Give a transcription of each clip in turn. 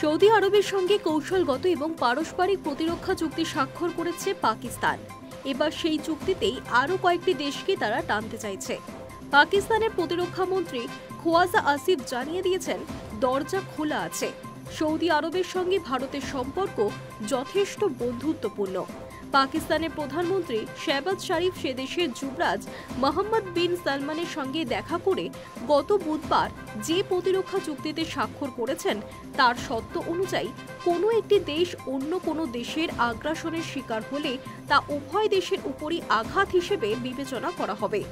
Saudi আরবের সঙ্গে কৌশলগত এবং পারস্পরিক প্রতিরক্ষা চুক্তি স্বাক্ষর করেছে পাকিস্তান। এবার সেই চুক্তিতেই আরও কয়েকটি দেশকে তারা টানতে চাইছে। পাকিস্তানের প্রতিরক্ষা মন্ত্রী খোয়াজা আসিফ জানিয়ে দিয়েছেন, দরজা খোলা আছে। সৌদি আরবের সঙ্গে ভারতের সম্পর্ক যথেষ্ট বন্ধুত্বপূর্ণ। পাকিস্তানের প্রধানমন্ত্রী শেহবাজ শরীফ সে দেশের যুবরাজ মোহাম্মদ বিন সালমানের সঙ্গে দেখা করে গত বুধবার যে প্রতিরক্ষা চুক্তিতে স্বাক্ষর করেছেন তার শর্ত অনুযায়ী কোনো একটি দেশ অন্য কোনো দেশের আগ্রাসনের শিকার হলে তা উভয় দেশের উপরই আঘাত হিসেবে বিবেচনা করা হবে।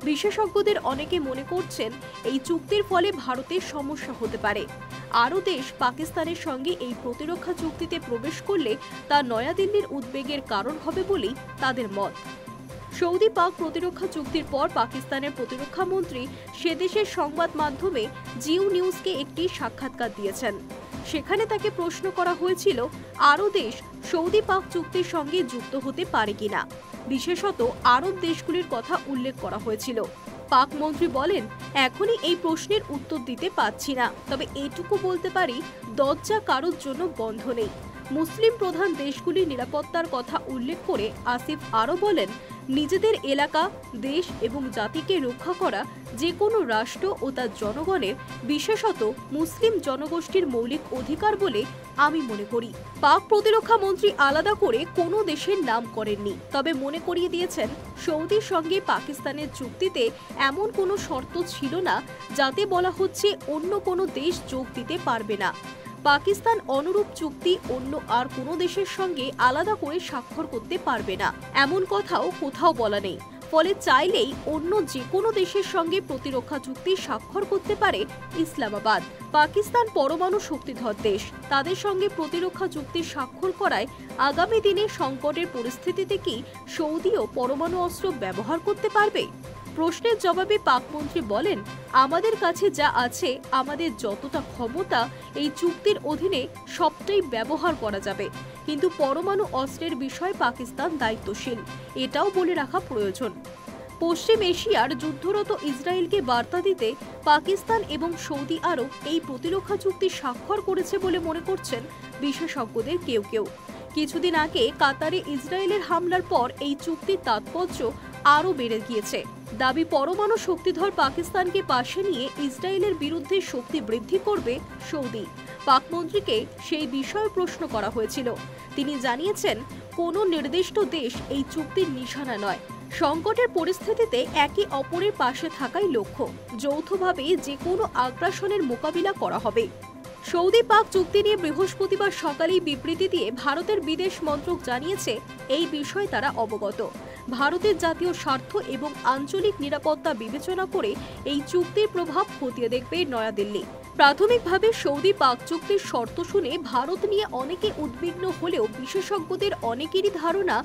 বিশেষজ্ঞদের অনেকে মনে করছেন, এই চুক্তির ফলে ভারতের সমস্যা হতে পারে। আরও দেশ পাকিস্তানের সঙ্গে এই প্রতিরক্ষা চুক্তিতে প্রবেশ করলে তা নয়াদিল্লির উদ্বেগের কারণ হবে বলেই তাদের মত। সৌদি পাক প্রতিরক্ষা চুক্তির পর পাকিস্তানের প্রতিরক্ষা মন্ত্রী সে দেশের সংবাদ মাধ্যমে জিও নিউজকে একটি সাক্ষাৎকার দিয়েছেন। সেখানে তাকে প্রশ্ন করা হয়েছিল, আরও দেশ সৌদি পাক চুক্তির সঙ্গে যুক্ত হতে পারে কিনা। বিশেষত আরব দেশগুলির কথা উল্লেখ করা হয়েছিল। পাক মন্ত্রী বলেন, এখনই এই প্রশ্নের উত্তর দিতে পারছি না, তবে এটুকু বলতে পারি, দরজা কারোর জন্য বন্ধ নেই। মুসলিম প্রধান দেশগুলির নিরাপত্তার কথা উল্লেখ করে আসিফ আরও বলেন, নিজেদের এলাকা, দেশ এবং জাতিকে রক্ষা করা যে কোনো রাষ্ট্র ও তার জনগণের, বিশেষত মুসলিম জনগোষ্ঠীর মৌলিক অধিকার বলে আমি মনে করি। পাক প্রতিরক্ষা মন্ত্রী আলাদা করে কোনো দেশের নাম করেননি, তবে মনে করিয়ে দিয়েছেন, সৌদির সঙ্গে পাকিস্তানের চুক্তিতে এমন কোনো শর্ত ছিল না যাতে বলা হচ্ছে অন্য কোনো দেশ যোগ দিতে পারবে না। পাকিস্তান অনুরূপ চুক্তি অন্য আর কোনো দেশের সঙ্গে আলাদা করে স্বাক্ষর করতে পারবে না, এমন কথাও কোথাও বলা নেই। ফলে চাইলেই অন্য যে কোনো দেশের সঙ্গে প্রতিরক্ষা চুক্তি স্বাক্ষর করতে পারে ইসলামাবাদ। পাকিস্তান পরমাণু শক্তিধর দেশ, তাদের সঙ্গে প্রতিরক্ষা চুক্তি স্বাক্ষর করায় আগামী দিনে সংকটের পরিস্থিতিতে কি সৌদিও পরমাণু অস্ত্র ব্যবহার করতে পারবে? প্রশ্নের জবাবে পাক মন্ত্রী বলেন, আমাদের কাছে যা আছে, আমাদের যতটা ক্ষমতা এই চুক্তির অধীনে সবটাই ব্যবহার করা যাবে, কিন্তু পরমাণু অস্ত্রের বিষয়ে পাকিস্তান দায়িত্বশীল, এটাও বলে রাখা প্রয়োজন। পশ্চিম এশিয়ার যুদ্ধরত ইসরায়েলকে বার্তা দিতে পাকিস্তান এবং সৌদি আরব এই প্রতিরক্ষা চুক্তি স্বাক্ষর করেছে বলে মনে করছেন বিশেষজ্ঞদের কেউ কেউ। কিছুদিন আগে কাতারে ইসরায়েলের হামলার পর এই চুক্তির তাৎপর্য আরও বেড়ে গিয়েছে। দাবি, পরমাণু শক্তিধর পাকিস্তানকে পাশে নিয়ে ইসরায়েলের বিরুদ্ধে শক্তি বৃদ্ধি করবে সৌদি। পাক মন্ত্রীকে সেই বিষয়ে প্রশ্ন করা হয়েছিল। তিনি জানিয়েছেন, কোনো নির্দিষ্ট দেশ এই চুক্তির নিশানা নয়। সংকটের পরিস্থিতিতে একে অপরের পাশে থাকাই লক্ষ্য। যৌথভাবে যে কোনো আগ্রাসনের মোকাবিলা করা হবে। সৌদি পাক চুক্তি নিয়ে বৃহস্পতিবার সকালেই বিবৃতি দিয়ে ভারতের বিদেশ মন্ত্রক জানিয়েছে, এই বিষয়ে তারা অবগত। ভারতের জাতীয় স্বার্থ এবং আঞ্চলিক নিরাপত্তা বিবেচনা করে এই চুক্তির প্রভাব খতিয়ে দেখবে নয়াদিল্লি। প্রাথমিকভাবে সৌদি পাক চুক্তির শর্ত শুনে ভারত নিয়ে অনেকে উদ্বিগ্ন হলেও বিশেষজ্ঞদের অনেকেরই ধারণা,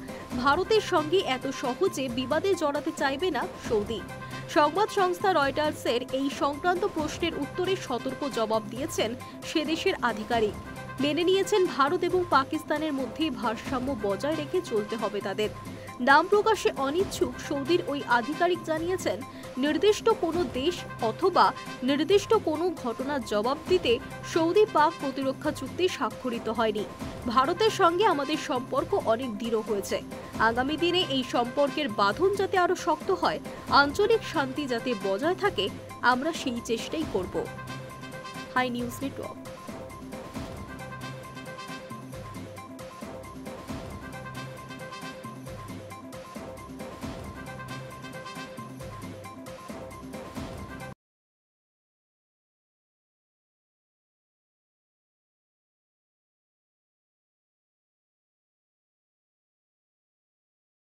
ভারতের সঙ্গে এত সহজে বিবাদে জড়াতে চাইবে না সৌদি। সংবাদ সংস্থা রয়টার্সের এই সংক্রান্ত প্রশ্নের উত্তরে সতর্ক জবাব দিয়েছেন সে দেশের আধিকারিক। মেনে নিয়েছেন, ভারত এবং পাকিস্তানের মধ্যে ভারসাম্য বজায় রেখে চলতে হবে তাদের। নাম প্রকাশে অনিচ্ছুক সৌদির ওই আধিকারিক জানিয়েছেন, নির্দিষ্ট কোনো দেশ অথবা নির্দিষ্ট কোনো ঘটনার জবাব দিতে সৌদি পাক প্রতিরক্ষা চুক্তি স্বাক্ষরিত হয়নি। ভারতের সঙ্গে আমাদের সম্পর্ক অনেক দৃঢ় হয়েছে। আগামী দিনে এই সম্পর্কের বাঁধন যাতে আরও শক্ত হয়, আঞ্চলিক শান্তি যাতে বজায় থাকে, আমরা সেই চেষ্টাই করব। Hi news network.